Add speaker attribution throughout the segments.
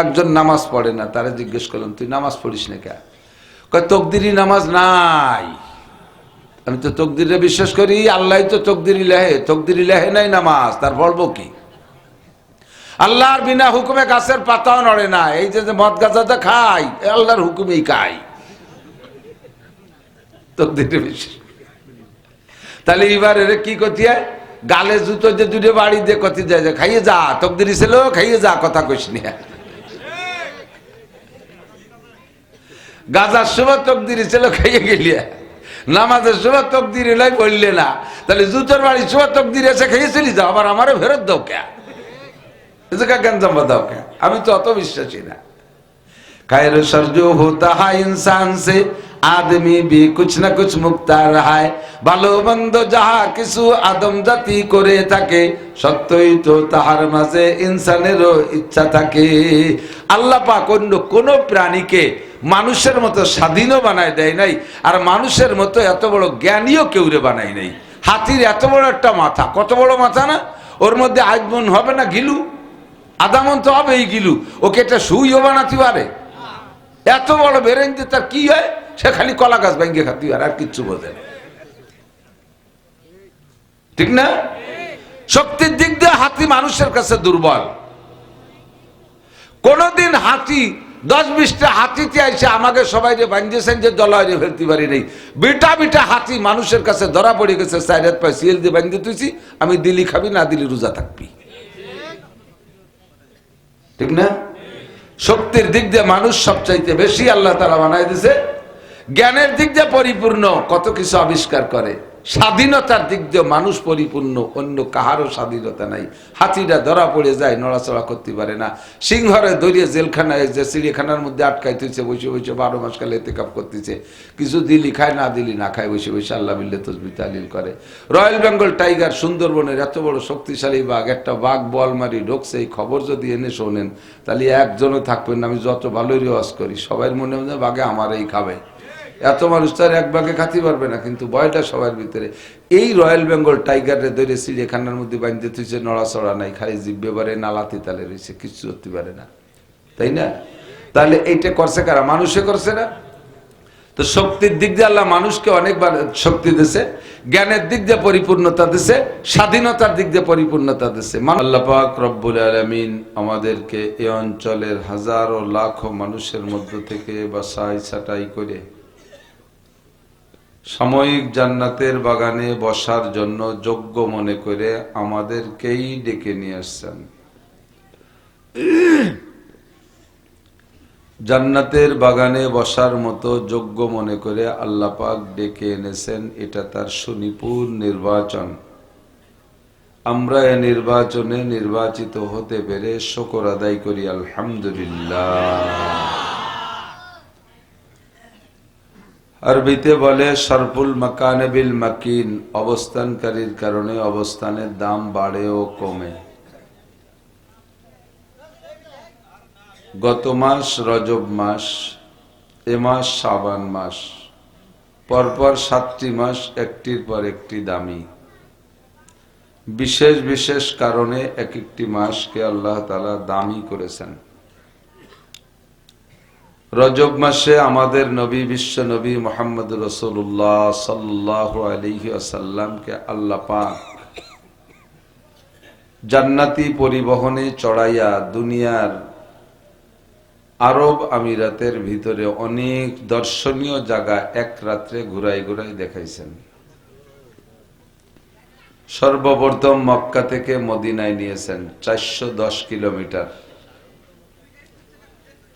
Speaker 1: একজন নামাজ পড়ে না, তারা জিজ্ঞেস করলাম তুই নামাজ পড়িস না কেন? কয় তকদিরি নামাজ নাই। আমি তো তকদিরে বিশ্বাস করি, আল্লাহ তো তকদিরি লেহে, তকদিরি লেহে নাই নামাজ, তার পড়বো কি? আল্লাহর বিনা হুকুমে গাছের পাতাও নড়ে না। এই যে মদ গাঁজা খাই, আল্লাহর হুকুমেই খাই, তকদিরে বিশ্বাস। তাহলে এবার এর কি করতে হয়? গালে জুতো যে দুটো বাড়ি দিয়ে কতি যায়, খাইয়ে যা, তকদিরি ছিল খাইয়ে যা, কথা কইস নিয়ে। গাজার সময় তকদিরি ছিল, খাইয়ে গেলিয়া। নামাজের সময় তকদির এলাই বললে না, তাহলে জুতোর বাড়ির সময় তকদির এসে খেয়ে চলি যাও, আবার আমারও ফেরত দাও কে? দাও কে? আমি তো অত বিশ্বাসী না। खैर सर जो होता है इंसान से आदमी भी कुछ न कुछ मुक्ता रहा है। ভালো মন্দ যাহা কিছু আদম জাতি করে থাকে, সত্যই তো তাহার মাঝে ইনসানেরও ইচ্ছা থাকে। আল্লাহ পাক অন্য কোন প্রাণীকে মানুষের মতো স্বাধীনও বানায় দেয় নাই, আর মানুষের মতো এত বড় জ্ঞানীও কেউরে বানায় নাই। হাতির এত বড় একটা মাথা, কত বড় মাথা না? ওর মধ্যে আজমন হবে না গিলু? আদামন তো হবে এই গিলু, ওকে একটা সুইও বানাতে পারে? এত বড় বেরেন যে তার কি হয়? সে খালি কলা গাছ ভেঙে খাতে পারে, আর কিচ্ছু বোঝে না, ঠিক না? শক্তির দিক দিয়ে হাতি মানুষের কাছে দুর্বল। কোনদিন হাতি 10-20টা হাতিতে আইসে আমাকে সবাই যে বাঞ্জেছেন যে দলায় ফেলতে পারি নেই। বিটা বিটা হাতি মানুষের কাছে ধরা পড়ে গেছে, সাইরাত পাই সিএল দিয়ে বাঞ্জে তুইছি, আমি দিলি খাবি না দিলি রোজা থাকবি, ঠিক না? শক্তির দিক দিয়ে মানুষ সবচাইতে বেশি আল্লাহ তাআলা বানাই দিয়েছে। জ্ঞানের দিক দিয়ে পরিপূর্ণ, কত কিছু আবিষ্কার করে। স্বাধীনতার দিক দিয়ে মানুষ পরিপূর্ণ, অন্য কাহারও স্বাধীনতা নাই। হাতিটা ধরা পড়ে যায়, নড়াচড়া করতে পারে না। সিংহরে দরিয়ে জেলখানায় যে চিড়িয়াখানার মধ্যে আটকাই তুইছে, বসে বসে 12 মাস কালে এতেকাপ করতেছে। কিছু দিলি খায়, না দিলি না খায়, বসে বসে আল্লাহ বিল্লাহ তসবিহ তাহলিল করে। রয়্যাল বেঙ্গল টাইগার, সুন্দরবনের এত বড় শক্তিশালী বাঘ, একটা বাঘ বল মারি ঢুকছে, এই খবর যদি এনে শোনেন তাহলে একজনও থাকবেন না। আমি যত ভালোই রেওয়াজ করি, সবাই মনে মনে বাঘে আমারই খাবে। এত মানুষ তার এক ভাগে খাতে পারবে না, কিন্তু ভয়টা সবার ভিতরে। এই রয়্যাল বেঙ্গল টাইগারে ধরে চিড়িয়াখানার মধ্যে বাঁধতে তুইছে, নড়াচড়া নাই, খালি জিব্বে পারে, নালাতে তালে রয়েছে, কিছু করতে পারে না, তাই না? তাহলে এইটা করছে কারা? মানুষে করছে না? তো শক্তির দিক দিয়ে আল্লাহ মানুষকে অনেকবার শক্তি দিয়েছে, জ্ঞানের দিক দিয়ে পরিপূর্ণতা দিয়েছে, স্বাধীনতার দিক দিয়ে পরিপূর্ণতা দিয়েছে। আল্লাহ পাক রব্বুল আলামিন আমাদেরকে এই অঞ্চলের হাজারো লাখো মানুষের মধ্য থেকে বাছাই ছাঁটাই করে সাময়িক জান্নাতের বাগানে বসার জন্য যোগ্য মনে করে আমাদেরকেই ডেকে নিয়ে আসছেন। জান্নাতের বাগানে বসার মতো যোগ্য মনে করে আল্লাহ পাক ডেকে এনেছেন, এটা তার সুনিপুণ নির্বাচন। আমরা এই নির্বাচনে নির্বাচিত হতে পেরে শুকর আদায় করি আলহামদুলিল্লাহ। আরবিতে বলে সরফুল মাকানে বিল মাকিন, অবস্থানকারীর কারণে অবস্থানের দাম বাড়ে ও কমে। গত মাস রজব মাস, এ মাস শাবান মাস, পরপর 7টি মাস একটির পর একটি দামি। বিশেষ বিশেষ কারণে এক একটি মাসকে আল্লাহ তাআলা দামি করেছেন। রজব মাসে আমাদের নবী, বিশ্ব নবী মুহাম্মদ রাসূলুল্লাহ সাল্লাল্লাহু আলাইহি ওয়াসাল্লামকে আল্লাহ পাক জান্নাতি পরিবহনে চড়াইয়া দুনিয়ার আরব আমিরাতের ভিতরে অনেক দর্শনীয় জায়গা এক রাত্রে ঘুরাই ঘুরাই দেখাইছেন। সর্বপ্রথম মক্কা থেকে মদিনায় নিয়েছেন 410 কিলোমিটার,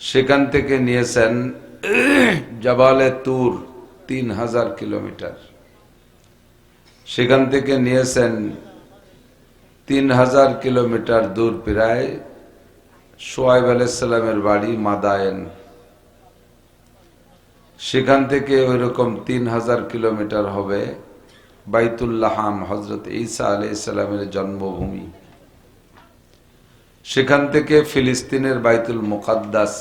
Speaker 1: সেখান থেকে নিয়েছেন জাবালে তুর 3000 কিলোমিটার, সেখান থেকে নিয়েছেন 3000 কিলোমিটার দূর প্রায় শুআয়ব আলাইহিস সালামের বাড়ি মাদায়েন, সেখান থেকে ওইরকম 3000 কিলোমিটার হবে বাইতুল্লাহাম, হযরত ঈসা আলাইহিস সালামের জন্মভূমি। সেখান থেকে ফিলিস্তিনের বাইতুল মুকাদ্দাস।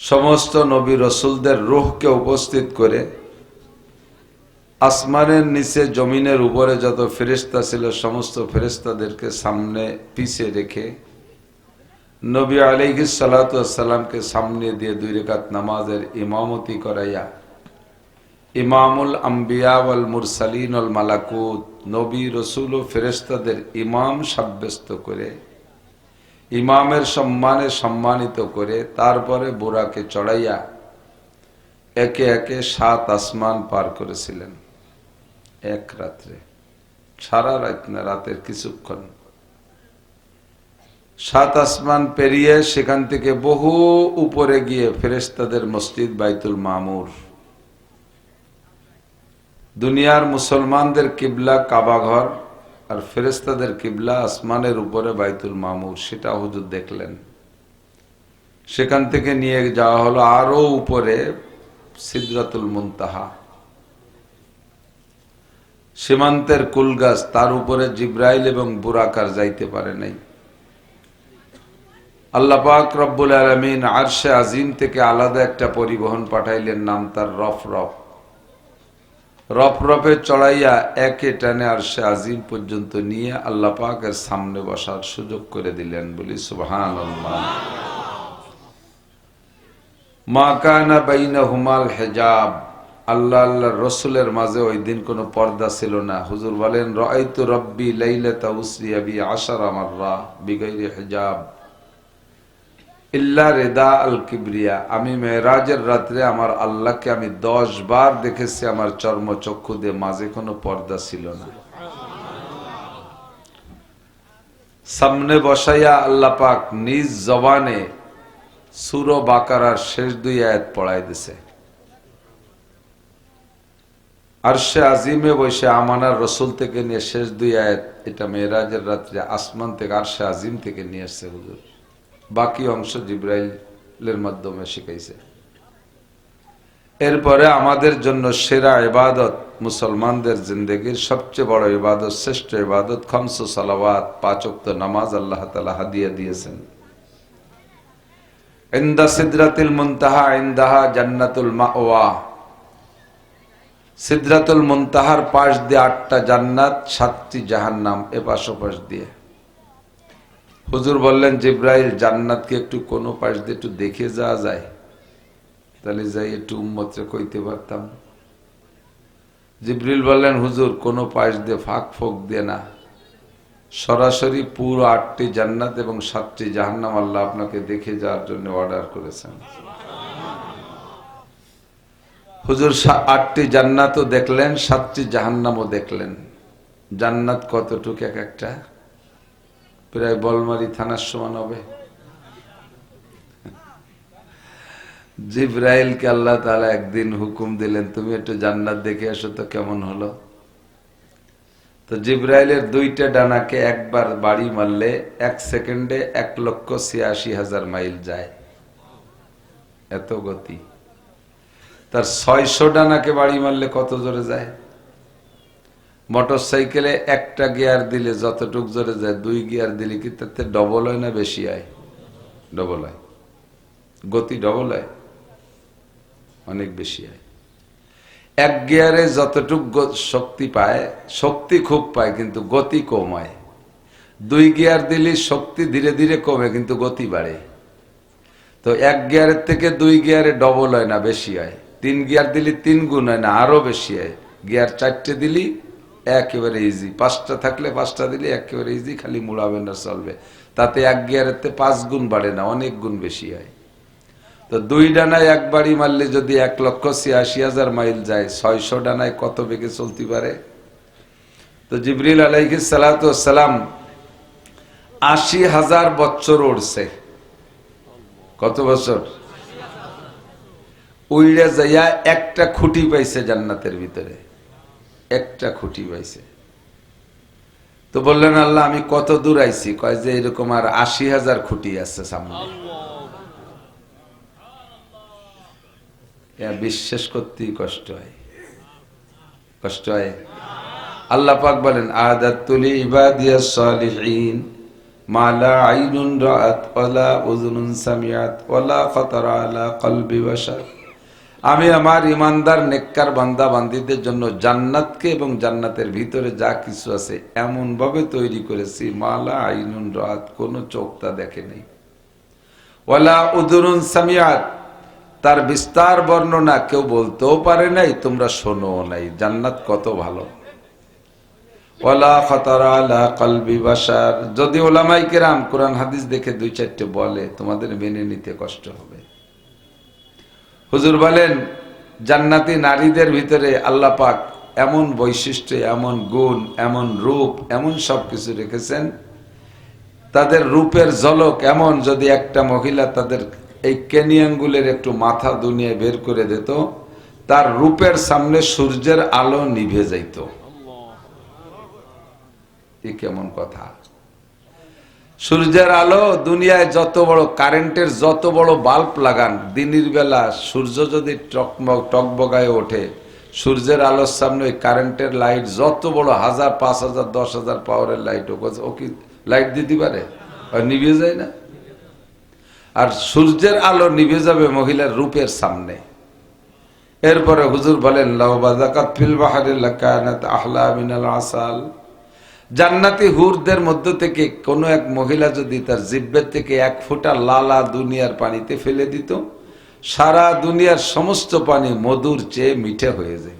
Speaker 1: সমস্ত নবী রাসূলদের রূহকে উপস্থিত করে আসমানের নিচে জমিনের উপরে যত ফেরেশতা ছিল সমস্ত ফেরেশতাদেরকে সামনে পিছে রেখে নবী আলাইহিস সালাতু ওয়াসসালামকে সামনে দিয়ে 2 রাকাত নামাজের ইমামতি করাইয়া ইমামুল আম্বিয়া ওয়াল মুরসালিন ওয়াল মালাকুত, নবী রাসূল ও ফেরেশতাদের ইমাম সাব্যস্ত করে, ইমামের সম্মানে সম্মানিত করে, তারপরে বুরাকে চড়াইয়া একে একে 7 আসমান পার করেছিলেন এক রাত্রে। সারা রাত না, রাতের কিছুক্ষণ। 7 আসমান পেরিয়ে সেখান থেকে বহু উপরে গিয়ে ফেরেশতাদের মসজিদ বাইতুল মামুর, দুনিয়ার মুসলমানদের কিবলা কাবা ঘর আর ফেরেশতাদের কিবলা আসমানের উপরে বাইতুল মামুর, সেটা হুজুর দেখলেন। সেখান থেকে নিয়ে যাওয়া হলো আরো উপরে সিদরাতুল মুনতাহা, সীমান্তের কুলগাছ, তার উপরে জিব্রাইল এবং বুরাকার যাইতে পারে নাই। আল্লাহ পাক রব্বুল আলামিন আরশে আজিম থেকে আলাদা একটা পরিবহন পাঠাইলেন, নাম তার রফরফ। রফরফে চড়াইয়া একে টানে আরশে আজিম পর্যন্ত নিয়ে আল্লাহ পাকের সামনে বসার সুযোগ করে দিলেন। বলি সুবহানাল্লাহ। মা কানা বাইনাহুমাল হিজাব, আল্লাহ আল্লাহর রাসূলের মাঝে ওই দিন কোনো পর্দা ছিল না। হুজুর বলেন, রাআইতু রাব্বি লাইলাতা উসরিয়া বি 10 মাররা বিগাইরি হিজাব ইল্লা রিদা আল কিবরিয়া, আমি মেরাজের রাত্রে আমার আল্লাহকে আমি 10 বার দেখেছি আমার চর্মচক্ষু দিয়ে, মাঝে কোনো পর্দা ছিল না। সামনে বসাইয়া আল্লাহ পাক নিজ জবানে সূরা বাকারার শেষ 2 আয়াত পড়াই দিছে। আরশে আজিমে বসে আমানার রসুল থেকে নিয়ে শেষ 2 আয়াত, এটা মেরাজের রাত্রে আসমান থেকে আরশে আজিম থেকে নিয়ে আসছে হুজুর। বাকি অংশ জিব্রাইলের মাধ্যমে শিখাইছে। এরপরে আমাদের জন্য সেরা ইবাদত, মুসলমানদের জিন্দেগির সবচেয়ে বড় ইবাদত, শ্রেষ্ঠ ইবাদত, 5 সালাওয়াত, 5 ওয়াক্ত নামাজ আল্লাহ তাআলা হাদিয়া দিয়েছেন। ইনদা সিদরাতুল মুনতাহা ইনদাহা জান্নাতুল মাওয়া, সিদরাতুল মুনতাহার পাশ দিয়ে 8টা জান্নাত, 7টি জাহান্নাম এপাশ ওপাশ দিয়ে। হুজুর বললেন, জিব্রাইল জান্নাতকে একটু কোন পাশ দিয়ে একটু দেখে যাওয়া যায়, তাহলে যাই একটু উম্মতরে কইতে পারতাম। জিব্রিল বললেন, হুজুর কোন পাশ দিয়ে ফাঁক ফোক দিয়ে না, সরাসরি পুরো 8টি জান্নাত এবং 7টি জাহান্নাম আল্লাহ আপনাকে দেখে যাওয়ার জন্য অর্ডার করেছেন। হুজুর 8টি জান্নাতও দেখলেন, 7টি জাহান্নামও দেখলেন। জান্নাত কতটুকু এক একটা? প্রায় বলমারি থানার সমান হবে। জিব্রাইলকে আল্লাহ তাআলা একদিন হুকুম দিলেন, তুমি একটু জান্নাত দেখে আসো তো কেমন হলো। তো জিব্রাইলের 2টা ডানাকে একবার বাড়ি মারলে 1 সেকেন্ডে 1,86,000 মাইল যায়, এত গতি। তার 600 ডানাকে বাড়ি মারলে কত জোরে যায়? মোটর সাইকেলে 1টা গিয়ার দিলে যতটুক জোরে যায়, 2 গিয়ার দিলে কি তাতে ডবল হয় না বেশি হয়? ডবল হয়। গতি ডবল হয়, অনেক বেশি হয়। 1 গিয়ারে যতটুক শক্তি পায়, শক্তি খুব পায় কিন্তু গতি কম হয়। 2 গিয়ার দিলে শক্তি ধীরে ধীরে কমে কিন্তু গতি বাড়ে। তো 1 গিয়ারের থেকে 2 গিয়ারে ডবল হয় না, বেশি হয়। 3 গিয়ার দিলে 3 গুণ হয় না, আরো বেশি হয়। গিয়ার 4টে দিলি একেবারে ইজি, 5টা থাকলে 5টা দিলে একেবারে ইজি, খালি মুড়াবে না চলবে। তাতে 1 গিয়ারের 5 গুণ বাড়ে না, অনেক গুণ বেশি হয়। তো 2 ডানায় একবারই মারলে যদি 1,86,000 মাইল যায়, 600 ডানায় কত বেগে চলতে পারে? তো জিবরিল আলাইহিস সালাতু ওয়াসসালাম 80,000 বছর উড়ছে। কত বছর? উইড়ে যাইয়া একটা খুঁটি পাইছে জান্নাতের ভিতরে, একটা খুঁটি পাইছে। তো বললেন, আল্লাহ আমি কত দূর আইছি? কয় যে এরকম আর 80,000 খুঁটি আছে সামনে। বিশ্বাস করতেই কষ্ট হয়, কষ্ট হয়। আল্লাহ পাক বলেন, আদাতুল ইবাদিয়াস সালিহিন মা লা আইনুন রাআত ওয়ালা উযুনুন সামিআত ওয়ালা খাতারা আলা কলবি বাশার, আমি আমার ইমানদার নেককার বান্দা বান্দীদের জন্য জান্নাতকে এবং জান্নাতের ভিতরে যা কিছু আছে এমন ভাবে তৈরি করেছি, মা লা আইনুন রাআত, কোন চোখ তা দেখে নাই, ওয়ালা উদুনুন সামিআত, তার বিস্তার বর্ণনা কেউ বলতেও পারে নাই, তোমরা শোনো নাই। জান্নাত কত ভালো। ওয়ালা খাতারা আলা কলবি বাশার, যদি ওলামায়ে কেরাম কোরআন হাদিস দেখে দুই চারটে বলে, তোমাদের মেনে নিতে কষ্ট হবে। হুজুর বলেন জান্নাতি নারীদের ভিতরে আল্লাহ পাক এমন বৈশিষ্ট্য, এমন গুণ, এমন রূপ, এমন সবকিছু রেখেছেন, তাদের রূপের ঝলক এমন, যদি একটা মহিলা তাদের এই কেনিয়াঙ্গুলের একটু মাথা দুনিয়ায় বের করে দিত, তার রূপের সামনে সূর্যের আলো নিভে যাইত। এ কেমন কথা? সূর্যের আলো, দুনিয়ায় যত বড় কারেন্টের যত বড় বাল্ব লাগান, দিনের বেলা সূর্য যদি টকবগায় ওঠে, সূর্যের আলোর সামনে ওই কারেন্টের লাইট যত বড় 1000, 5000, 10,000 পাওয়ারের লাইট, ও কি লাইট দিতে পারে? নিভে যায় না। আর সূর্যের আলো নিভে যাবে মহিলার রূপের সামনে। এরপরে হুজুর বলেন লাউ বাযাকাত ফিল বাহরি লাকানাত আহলা মিনাল আসাল, জান্নাতি হুরদের মধ্য থেকে কোন এক মহিলা যদি তার জিহ্বার থেকে 1 ফোঁটা লালা দুনিয়ার পানিতে ফেলে দিত, সারা দুনিয়ার সমস্ত পানি মধুর চেয়ে মিঠে হয়ে যায়।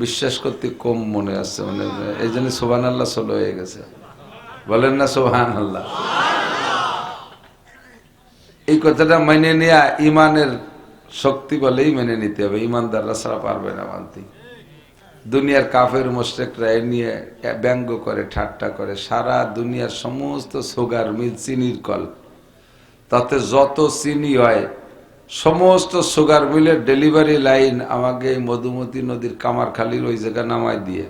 Speaker 1: বিশ্বাস করতে কম মনে আছে, মানে এই জন্য সুবহানাল্লাহ চলে হয়ে গেছে, বলেন না সুবহানাল্লাহ। এই কথাটা মেনে নেয়া ইমানের শক্তি বলেই মেনে নিতে হবে, ইমানদাররা ছাড়া পারবে না মানতে। দুনিয়ার কাফের মুশরিকরা এ নিয়ে ব্যঙ্গ করে, ঠাট্টা করে, সারা দুনিয়ার সমস্ত সুগার মিল, চিনির কল, তাতে যত চিনি হয় সমস্ত সুগার মিলের ডেলিভারি লাইন আমাকে এই মধুমতি নদীর কামারখালীর ওই জায়গা নামায় দিয়ে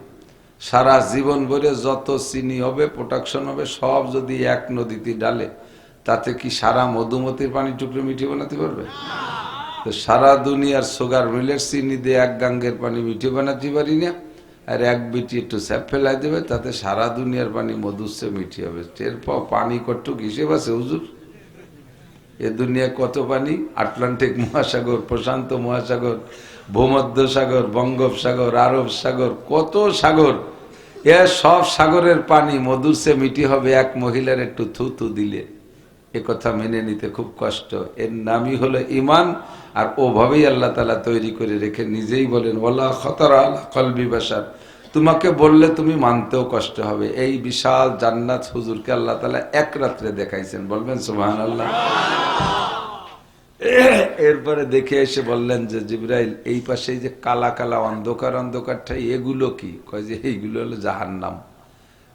Speaker 1: সারা জীবন ভরে যত চিনি হবে, প্রোডাকশন হবে, সব যদি এক নদীতে ডালে, তাতে কি সারা মধুমতির পানি টুকরো মিঠে বানাতে পারবে? তো সারা দুনিয়ার সুগার মিলের চিনি দিয়ে 1 গাঙ্গের পানি মিঠে বানাতে পারি না, আর 1 বিটি একটু স্যাপ ফেলাই দেবে, তাতে সারা দুনিয়ার পানি মধুসে মিঠে হবে। এরপর পানি কটুক হিসেব আছে হুজুর? এ দুনিয়া কত পানি, আটলান্টিক মহাসাগর, প্রশান্ত মহাসাগর, ভূমধ্য সাগর, বঙ্গোপসাগর, আরব সাগর, কত সাগর, এ সব সাগরের পানি মধুসে মিঠে হবে এক মহিলার একটু থুতু দিলে। এ কথা মেনে নিতে খুব কষ্ট। এর নামই হলো ইমান। আর ওভাবেই আল্লাহ তাআলা তৈরি করে রেখে নিজেই বলেন ওয়ালা খাতারা আলা কলবি বাশার, তোমাকে বললে তুমি মানতেও কষ্ট হবে। এই বিশাল জান্নাত হুজুরকে আল্লাহ তাআলা এক রাত্রে দেখাইছেন, বলবেন সুবহানাল্লাহ। এরপরে দেখে এসে বললেন যে জিবরাইল, এই পাশে যে কালা কালা অন্ধকার অন্ধকারটা এগুলো কি? কয় যে এইগুলো হলো জাহান্নাম।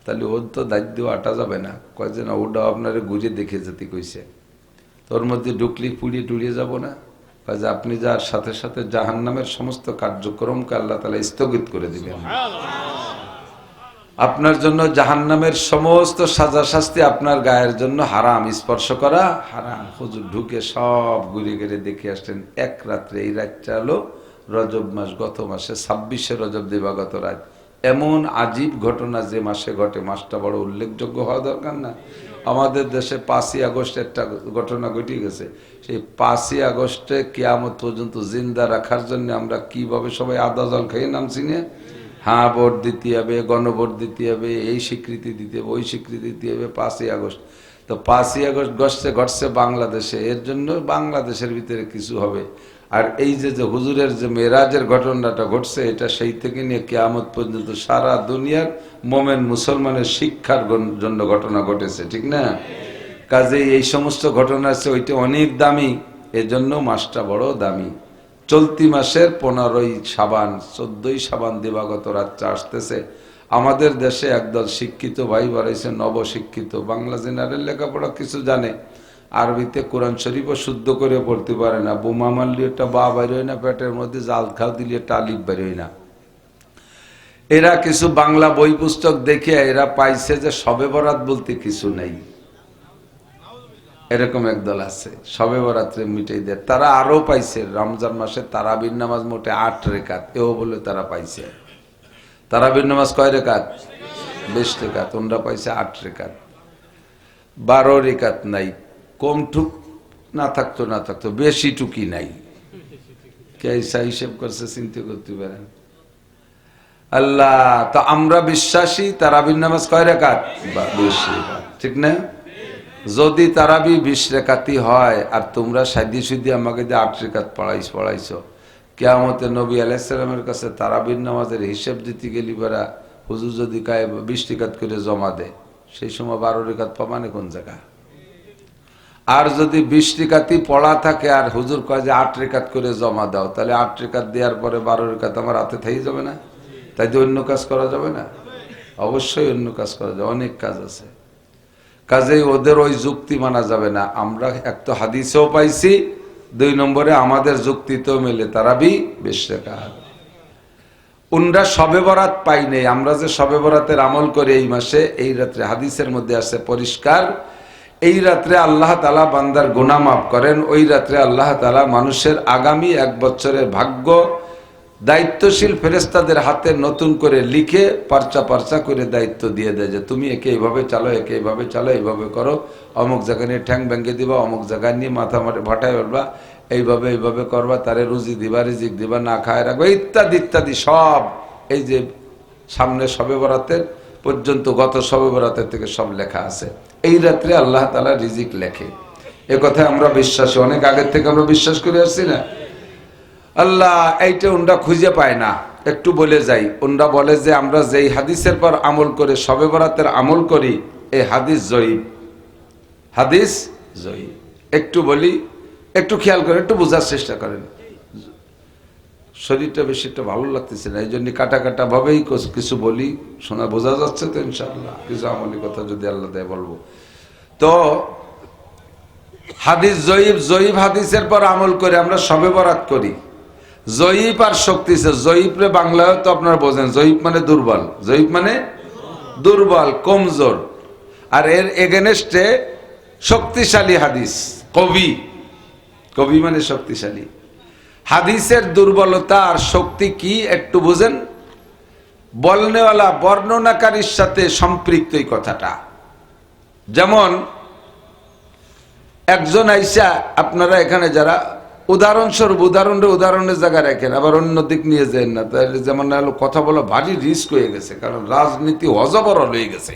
Speaker 1: তাহলে ওর তো দায়িত্ব আটা যাবে না। কয় যে না, ওটাও আপনারা ঘুরে দেখে যেতে কইছে। তোর মধ্যে ঢুকলি পুড়িয়ে টুড়িয়ে যাব না? কয় যে আপনি যার সাথে সাথে জাহান্নামের সমস্ত কার্যক্রমকে আল্লাহ তাআলা স্থগিত করে দিবেন। আপনার জন্য জাহান্নামের সমস্ত সাজা শাস্তি আপনার গায়ের জন্য হারাম, স্পর্শ করা হারাম। হুজুর ঢুকে সব ঘুরে ঘুরে দেখে আসলেন এক রাত্রে। এই রাতটা হলো রজব মাস, গত মাসে 26শে রজব দিবাগত রাত। এমন আজীব ঘটনা যে মাসে ঘটে, মাসটা বড় উল্লেখযোগ্য হওয়া দরকার না? আমাদের দেশে 5ই আগস্ট একটা ঘটনা ঘটে গেছে। সেই 5ই আগস্টে কিয়ামত পর্যন্ত জিন্দা রাখার জন্য আমরা কিভাবে সবাই আদা জল খেয়ে নামছি না? হ্যাঁ, ভোট দিতে হবে, গণভোট দিতে হবে, এই স্বীকৃতি দিতে হবে, ওই স্বীকৃতি দিতে হবে। 5ই আগস্ট তো 5ই আগস্ট ঘটছে বাংলাদেশে, এর জন্য বাংলাদেশের ভিতরে কিছু হবে। আর এই যে হুজুরের যে মেরাজের ঘটনাটা ঘটছে, এটা সেই থেকে নিয়ে কিয়ামত পর্যন্ত সারা দুনিয়ার মোমেন মুসলমানের শিক্ষার জন্য ঘটনা ঘটেছে, ঠিক না? কাজেই এই সমস্ত ঘটনা আছে, ওইটা অনেক দামি, এজন্য মাসটা বড় দামি। চলতি মাসের 15ই শাবান, 14ই শাবান দিবাগত রাতটা আসতেছে। আমাদের দেশে একদল শিক্ষিত ভাই বাড়াইছে, নবশিক্ষিত, বাংলা জেনারেল লেখাপড়া কিছু জানে, আরবিতে কোরআন শরীফও শুদ্ধ করে পড়তে পারে না। বোমা মারলে একটা বা বের হয় না, পেটের মধ্যে জাল খাও দিলে একটা আলিফ বের হয় না। এরা কিছু বাংলা বই পুস্তক দেখে এরা পাইছে যে শবে বরাত বলতে কিছু নেই। এরকম একদল আছে, শবে বরাত্রে মিটাই দেয়। তারা আরো পাইছে রমজান মাসে তারাবির নামাজ মোটে 8 রেকাত, এও বলে তারা পাইছে। তারাবির নামাজ কয় রেকাত? 20 রেকাত। ওনরা পাইছে 8 রেকাত। 12 রেকাত নাই। কম টুক না থাকতো, বেশি টুকি নাই। কে হিসেব করছে চিন্তা করতে পারেন? আল্লাহ। তো আমরা বিশ্বাসী তারাবির নামাজ কয় রেকাত? 20 রেকাত, ঠিক না? যদি তারাবি 20 রেখাতি হয় আর তোমরা সাদি সুদি আমাকে যে 8 রেখাত পড়াইছো, কিয়ামতে নবী আলাইহিস সালামের কাছে তারাবির নামাজের হিসাব দিতে গেলি বেড়া হুজুর যদি কায় 20 রেখাত করে জমা দেয়, সেই সময় 12 রেখাত পাবানে কোন জায়গা? আর যদি 20 রেখাতই পড়া থাকে আর হুজুর কয় যে 8 রেখাত করে জমা দাও, তাহলে 8 রেখাত দেওয়ার পরে 12 রেখাত আমার হাতে থেকে যাবে না? তাই তো অন্য কাজ করা যাবে না? অবশ্যই অন্য কাজ করা যাবে, অনেক কাজ আছে। কাজেই ওদের ওই যুক্তি মানা যাবে না। আমরা এক তো হাদিসেও পাইছি, 2 নম্বরে আমাদের যুক্তিতেও মেলে তারাবি 20 রাকাত। উনরা শবে বরাত পাই নেই, আমরা যে শবে বরাতের আমল করি এই মাসে, এই রাত্রে হাদিসের মধ্যে আছে পরিষ্কার, এই রাত্রে আল্লাহ তাআলা বান্দার গুনাহ মাফ করেন। ওই রাত্রে আল্লাহ তাআলা মানুষের আগামী 1 বছরের ভাগ্য দায়িত্বশীল ফেরেশতাদের হাতে নতুন করে লিখে পার্চা করে দায়িত্ব দিয়ে দেয় যে তুমি একে এইভাবে চালো, একে এইভাবে চালো, এইভাবে করো, অমুক জায়গায় নিয়ে ঠ্যাং ভেঙে দিবা, অমুক জায়গায় নিয়ে মাথা ভাটায় ফেলবা, এইভাবে করবা, তারে রুজি দিবা, রিজিক দিবা, না খায় রাখবা, ইত্যাদি ইত্যাদি সব এই যে সামনে শবে বরাতের পর্যন্ত, গত শবে বরাতের থেকে সব লেখা আছে। এই রাত্রে আল্লাহ তাআলা রিজিক লেখে, এ কথা আমরা বিশ্বাসী, অনেক আগের থেকে আমরা বিশ্বাস করে আসছি না। আল্লাহ এইটা ওনরা খুঁজে পায় না। একটু বলে যাই, ওনরা বলে যে আমরা যেই হাদিসের পর আমল করে শবে বরাতের আমল করি, এই হাদিস জয়ীফ, হাদিস জয়ীফ। একটু বলি, একটু খেয়াল করেন, একটু বোঝার চেষ্টা করেন। শরীরটা বেশি একটা ভালো লাগতেছে না, এই জন্য কাটা ভাবেই কিছু বলি, শোনা বোঝা যাচ্ছে তো ইনশাআল্লাহ। কিছু আমলি কথা যদি আল্লাহ দেয় বলবো। তো হাদিস জয়ীফ হাদিসের পর আমল করে আমরা শবে বরাত করি। জয়ীফ আর শক্তি, জয়ীফ রে বাংলায় তো আপনারা বোঝেন, জয়ীফ মানে দুর্বল, জয়ীফ মানে দুর্বল, কমজোর। আর এর এগেনস্টে শক্তিশালী হাদিস, কবি মানে শক্তিশালী। হাদিসের দুর্বলতা আর শক্তি কি একটু বুঝেন। বলনেওয়ালা বর্ণনাকারীর সাথে সম্পৃক্ত এই কথাটা। যেমন একজন আইসা, আপনারা এখানে যারা উদাহরণস্বরূপ উদাহরণের জায়গা রাখেন, আবার অন্য দিক নিয়ে যান না, তাহলে যেমন কথা বলা ভারী রিস্ক হয়ে গেছে, কারণ রাজনীতি অজবরল হয়ে গেছে।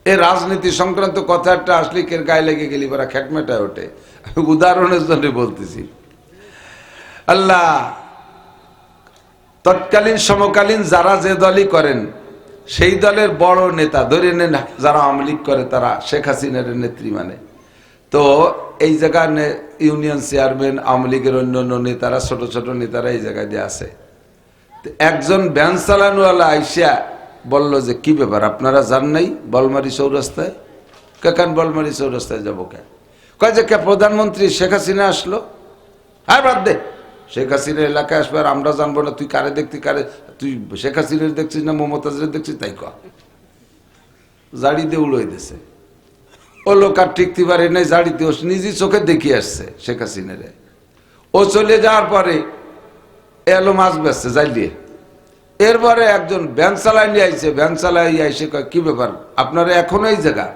Speaker 1: এই রাজনীতি সংক্রান্ত কথা একটা আসলে কের গায়ে লেগে গেলি ওরা খেটমেটায় ওঠে। উদাহরণের জন্য বলতেছি। আল্লাহ তৎকালীন সমকালীন যারা যে দলই করেন, সেই দলের বড় নেতা ধরে নেন, যারা আওয়ামী লীগ করে তারা শেখ হাসিনার নেত্রী মানে, তো এই জায়গার ইউনিয়ন চেয়ারম্যান, আওয়ামী লীগের অন্যান্য নেতারা, ছোট ছোট নেতারা এই জায়গায় দিয়ে আছে। একজন ভ্যান চালানোওয়ালা আইসা বলল যে কি ব্যাপার আপনারা যান নাই বলমারি চৌরাস্তায়? কেন বলমারি চৌরাস্তায় যাবো কেন? কয় যে কে প্রধানমন্ত্রী শেখ হাসিনা আসলো। হ্যাঁ বাদ দে, শেখ হাসিনার এলাকায় আসবে আর আমরা জানবো না? তুই কারে দেখতি, তুই শেখ হাসিনার দেখছিস না মমতাজের দেখছিস? তাই ক জাড়ি দিয়ে উড়োই দিছে। ও লোক আর টিকতে পারে নাই, জাড়ি দিয়ে নিজে চোখে দেখিয়ে আসছে শেখ হাসিনারে। ও চলে যাওয়ার পরে এলো মাছ বেচছে জাইলিয়ে। এরপরে একজন ভ্যান চালাই নিয়ে আইছে, ভ্যান চালাই আইসে কয় কি ব্যাপার আপনারা এখনো এই জায়গা?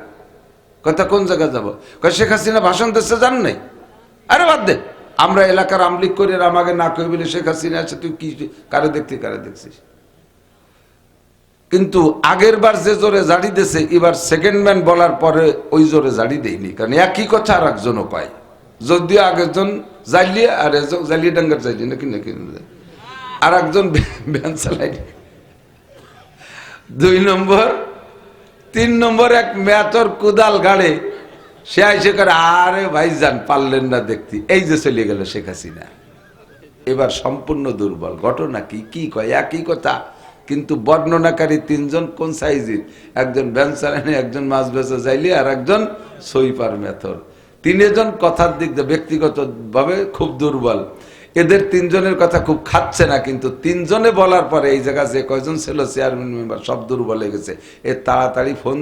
Speaker 1: কথা কোন জায়গা যাবো? কয় শেখ হাসিনা ভাষণ দিচ্ছে জান নাই? আরে বাদ দে, আমরা এলাকার আমলিক করে আমাকে না কই বলে শেখ হাসিনা আছে, তুই কি কারে দেখছিস? কিন্তু আগের বার যে জোরে জাড়ি দিয়েছে, এবার সেকেন্ড ম্যান বলার পরে ওই জোরে জাড়ি দেয়নি, কারণ একই কথা আর একজনও কয়। যদিও আগেরজন জাইলিয়ে আর জালিয়ে ডাঙ্গার যাইলি নাকি আর একজন ভ্যান চালাই। 2 নম্বর 3 নম্বর এক মেয়াতর কুদাল গাড়ে সে আইসে করে, আরে ভাইজান পারলেন না দেখতে, এই যে চলে গেল শেখ হাসিনা। এবার সম্পূর্ণ দুর্বল। ঘটনা কি কয় একই কথা, কিন্তু বর্ণনাকারী 3 জন কোন সাইজের, একজন ভ্যান চালানি, একজন মাছ বেচা যাইলি, আর একজন সইপার মেথর। 3 জন কথার দিক দিয়ে ব্যক্তিগত ভাবে খুব দুর্বল। এদের 3 জনের কথা খুব খাচ্ছে না, কিন্তু 3 জনে বলার পরে এই জায়গা যে কয়জন ছিল চেয়ারম্যান মেম্বার সব দুর্বল হয়ে গেছে। এ তাড়াতাড়ি ফোন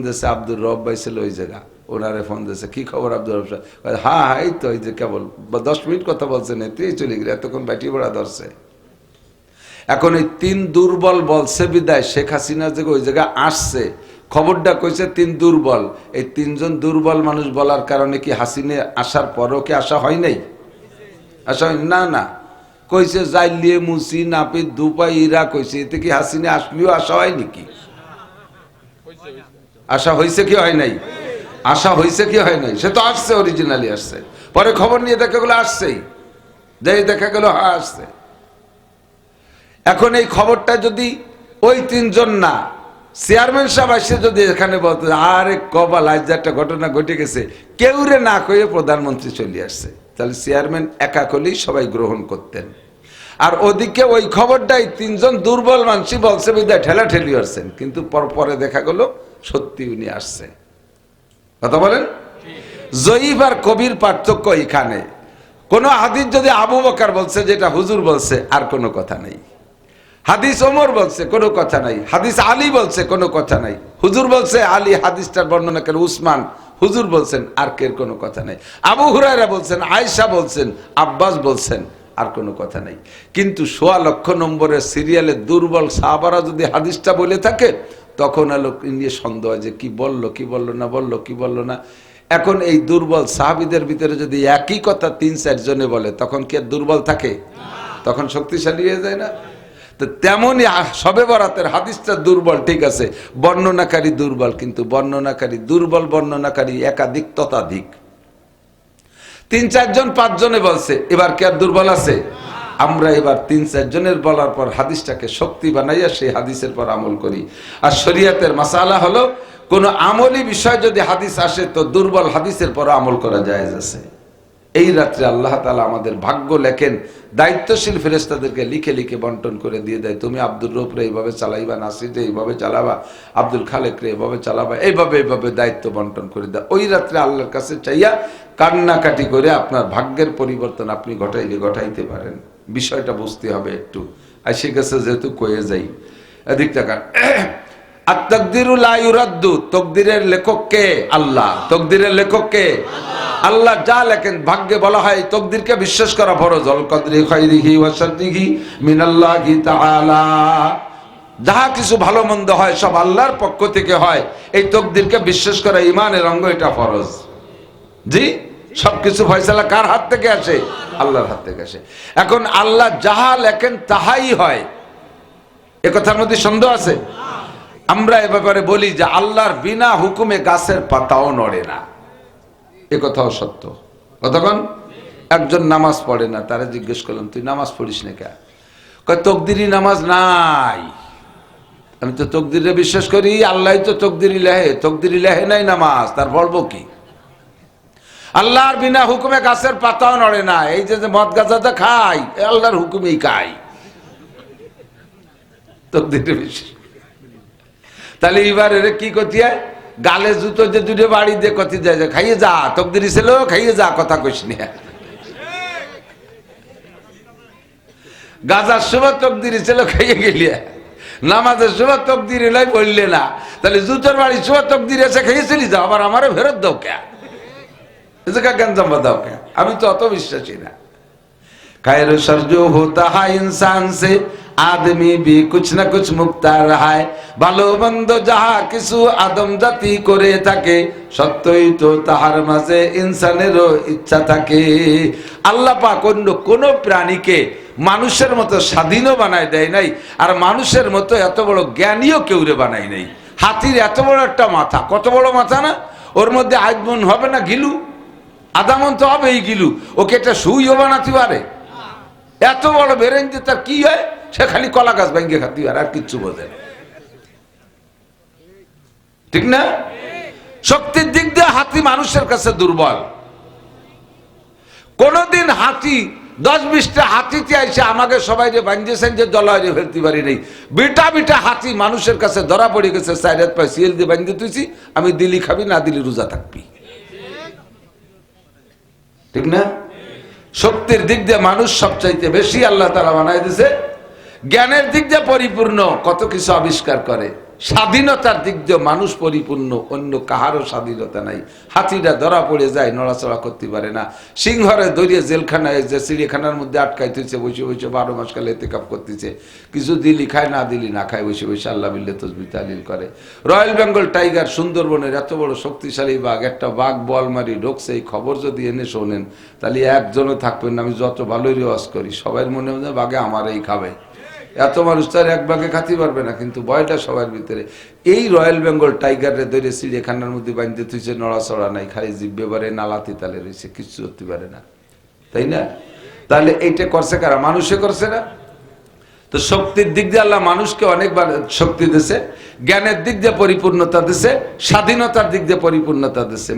Speaker 1: দিয়েছে আব্দুর রব ভাই ছিল ওই জায়গা, ওনারে ফোন দিয়েছে, কি খবর আব্দুর রব সাহেব? হ্যাঁ এই তো, এই যে কেবল 10 মিনিট কথা বলছে, নেত্রী চলে গেলে, এতক্ষণ ব্যাটি বড়া ধরছে। এখন এই 3 দুর্বল বলছে বিদায় শেখ হাসিনা যে ওই জায়গায় আসছে, খবরটা কইছে 3 দুর্বল। এই 3 জন দুর্বল মানুষ বলার কারণে কি হাসিনা আসার পরও কি আশা হয় নাই? আশা হয় না, কইছে জাইলিয়ে মুসি নাপিত দুপাই ইরা কইছে, এতে কি হাসিনা আসলেও আশা হয় নাকি? আশা হয়েছে কি হয় নাই? আশা হয়েছে কি হয় নাই? সে তো আসছে, অরিজিনালি আসছে, পরে খবর নিয়ে দেখা গেলো আসছেই, যাই দেখা গেল হ্যাঁ আসছে। এখন এই খবরটা যদি ওই তিনজন না, চেয়ারম্যান সাহেব এসে যদি এখানে বলতে আরে কপাল আজ একটা ঘটনা ঘটে গেছে, কেউরে না কয়ে প্রধানমন্ত্রী চলে আসছে, তাহলে চেয়ারম্যান একা করলেই সবাই গ্রহণ করতেন। আর ওদিকে ওই খবরটাই তিনজন দুর্বল মানুষই বলছে বিদায় ঠেলা ঠেলি আসছেন, কিন্তু পরে দেখা গেল সত্যি উনি আসছে। কথা বলেন? জয়ীফ আর কবির পার্থক্য এখানে। কোন হাদিস যদি আবু বকর বলছে যেটা হুজুর বলছে, আর কোনো কথা নাই। হাদিস ওমর বলছে, কোনো কথা নাই। হাদিস আলী বলছে, কোনো কথা নাই। হুজুর বলছে আলী হাদিসটার বর্ণনা করে, উসমান হুজুর বলছেন, আর কের কোনো কথা নাই। আবু হুরায়রা বলছেন, আয়েশা বলছেন, আব্বাস বলছেন, আর কোনো কথা নাই। কিন্তু ১৬ লক্ষ নম্বরের সিরিয়ালে দুর্বল সাহাবারা যদি হাদিসটা বলে থাকে, তখন লোক নিয়ে সন্দেহ যে কি বললো কি বললো না, বললো কি বললো না। এখন এই দুর্বল সাহাবীদের ভিতরে যদি একই কথা ৩-৪ জনে বলে, তখন কি আর দুর্বল থাকে? তখন শক্তিশালী হয়ে যায় না? তো তেমনই শবে বরাতের হাদিসটা দুর্বল, ঠিক আছে, বর্ণনাকারী দুর্বল, কিন্তু বর্ণনাকারী দুর্বল, বর্ণনাকারী একাধিক ততাধিক। ৩-৪ জন ৫ জনে বলছে, এবার কি আর দুর্বল আছে? আমরা এবার ৩-৪ জনের বলার পর হাদিসটাকে শক্তি বানাইয়া সেই হাদিসের পর আমল করি। আর শরীয়তের মাসালা হলো, কোন আমলি বিষয় যদি হাদিস আসে তো দুর্বল হাদিসের পর আমল করা জায়েজ আছে। এই রাত্রে আল্লাহ তাআলা আমাদের ভাগ্য লেখেন, দায়িত্বশীল ফেরেশতাদেরকে লিখে লিখে বন্টন করে দিয়ে দেয়, তুমি আব্দুর রূপ রে এইভাবে চালাইবা, নাসির রে এইভাবে চালাবা, আব্দুল খালেক রে এইভাবে চালাবা, এইভাবে এইভাবে দায়িত্ব বন্টন করে দেয়। ওই রাত্রে আল্লাহর কাছে চাইয়া কান্নাকাটি করে আপনার ভাগ্যের পরিবর্তন আপনি ঘটাইতে পারেন। বিষয়টা বুঝতে হবে একটু। আর সে কাছে যেহেতু কয়ে যাই, এদিক টাকা আর তাকদিরু লা ইউরাদ্দু, তকদিরের লেখক কে? আল্লাহ। তকদিরের লেখক কে? আল্লাহ যা লেখেন ভাগ্যে বলা হয় তকদিরকে বিশ্বাস করা ফরজ। আল কদরি খাইরিহি ওয়া শাররিহি মিনাল্লাহি তাআলা, যাহা কিছু ভালো মন্দ হয় সব আল্লাহর পক্ষ থেকে হয়, এই তকদিরকে বিশ্বাস করা ঈমানের অঙ্গ, এটা ফরজ। জি, সবকিছু ফয়সালা কার হাত থেকে আসে? আল্লাহর হাত থেকে আসে। এখন আল্লাহ যাহা লেখেন তাহাই হয়, এ কথার মধ্যে সন্দেহ আছে? আমরা এ ব্যাপারে বলি যে আল্লাহর বিনা হুকুমে গাছের পাতাও নড়ে না, এ কথাও সত্য। কতক্ষণ একজন নামাজ পড়ে না, তারা জিজ্ঞেস করলাম তুই নামাজ পড়িস না কেন? কয় তকদিরি নামাজ নাই। আমি তো তকদিরে বিশ্বাস করি, আল্লাহ তো তকদিরি লেহে, তকদিরি লেহে নাই নামাজ, তার পড়বো কি? আল্লাহর বিনা হুকুমে গাছের পাতাও নড়ে না। এই যে মদ গাঁজাটা খাই, আল্লাহর হুকুমেই খাই, তকদিরে বিশ্বাস। তাহলে এবার এর কি করতে হয়? গালে জুতো যে দুটো বাড়ি দিয়ে কতি যায়, খাইয়ে যা, তকদিরি ছিল খাইয়ে যা, কথা কইস নি। গাজার সময় তকদিরি ছিল, খাইয়ে গেলি। নামাজের সময় তকদিরি লাই বললে না, তাহলে জুতোর বাড়ির সময় তকদিরি আছে, খাইয়ে চলি যাও, আবার আমারও ফেরত দাও কে? দাও কে? আমি তো অত বিশ্বাসী না। खैर सर जो होता है इंसान से आदमी भी कुछ न कुछ मुक्ता रहा है। ভালো মন্দ যাহা কিছু আদম জাতি করে থাকে, সত্যই তো তাহার মাঝে ইনসানেরও ইচ্ছা থাকে। আল্লাহ পাক অন্য কোন প্রাণীকে মানুষের মতো স্বাধীনও বানায় দেয় নাই, আর মানুষের মতো এত বড় জ্ঞানীও কেউরে বানায় নাই। হাতির এত বড় একটা মাথা, কত বড় মাথা না? ওর মধ্যে আজমন হবে না গিলু? আদামন তো হবে এই গিলু, ওকে একটা সুইও বানাতে পারে? এত বড় বেরেন যে তার কি হয়? সে খালি কলা গাছ ভেঙে খাতে পারে, আর কিচ্ছু বোঝে না, ঠিক না? শক্তির দিক দিয়ে হাতি মানুষের কাছে দুর্বল। কোনদিন হাতি 10-20টা হাতিতে আইসে আমাকে সবাই যে বাঞ্জেছেন যে জলায় ফেলতে পারি নেই। বিটা বিটা হাতি মানুষের কাছে ধরা পড়ে গেছে, 4 হাত পায়ে সিএল দিয়ে বাঞ্জে তুইছি, আমি দিলি খাবি না দিলি রোজা থাকবি, ঠিক না? শক্তির দিক দিয়ে মানুষ সবচাইতে বেশি আল্লাহ তাআলা বানায় দিয়েছে। জ্ঞানের দিক দিয়ে পরিপূর্ণ, কত কিছু আবিষ্কার করে। স্বাধীনতার দিক দিয়ে মানুষ পরিপূর্ণ, অন্য কাহারও স্বাধীনতা নাই। হাতিরা ধরা পড়ে যায়, নড়াচড়া করতে পারে না। সিংহরে দরিয়ে জেলখানায় যে চিড়িয়াখানার মধ্যে আটকাই তুইছে, বসে বসে 12 মাস কালে এতেকাফ করতেছে। কিছু দিলি খায়, না দিলি না খায়, বসে বসে আল্লাহ বিল্লাহ তসবিহ তাহলিল করে। রয়্যাল বেঙ্গল টাইগার, সুন্দরবনের এত বড় শক্তিশালী বাঘ, একটা বাঘ বল মারি ঢোকছে, এই খবর যদি এনে শোনেন তাহলে একজনও থাকবেন না। আমি যত ভালোই রেওয়াজ করি, সবাই মনে হয় বাঘে আমারই খাবে। এত মানুষ তার এক ভাগে খাতি পারবে না, কিন্তু ভয়টা সবার ভিতরে। এই রয়্যাল বেঙ্গল টাইগারে ধরে চিড়িয়াখানার মধ্যে বাঁধতে তুইছে, নড়াচড়া নাই, খালি জিব্বে পারে, নালাতি তালে রয়েছে, কিচ্ছু করতে পারে না, তাই না? তাহলে এইটা করছে কারা? মানুষে করছে না? তো শক্তির দিক দিয়ে আল্লাহ মানুষকে অনেকবার শক্তি দিছে, জ্ঞানের দিক দিয়ে পরিপূর্ণতা দিছে, স্বাধীনতার দিক দিয়ে পরিপূর্ণতা দিছে।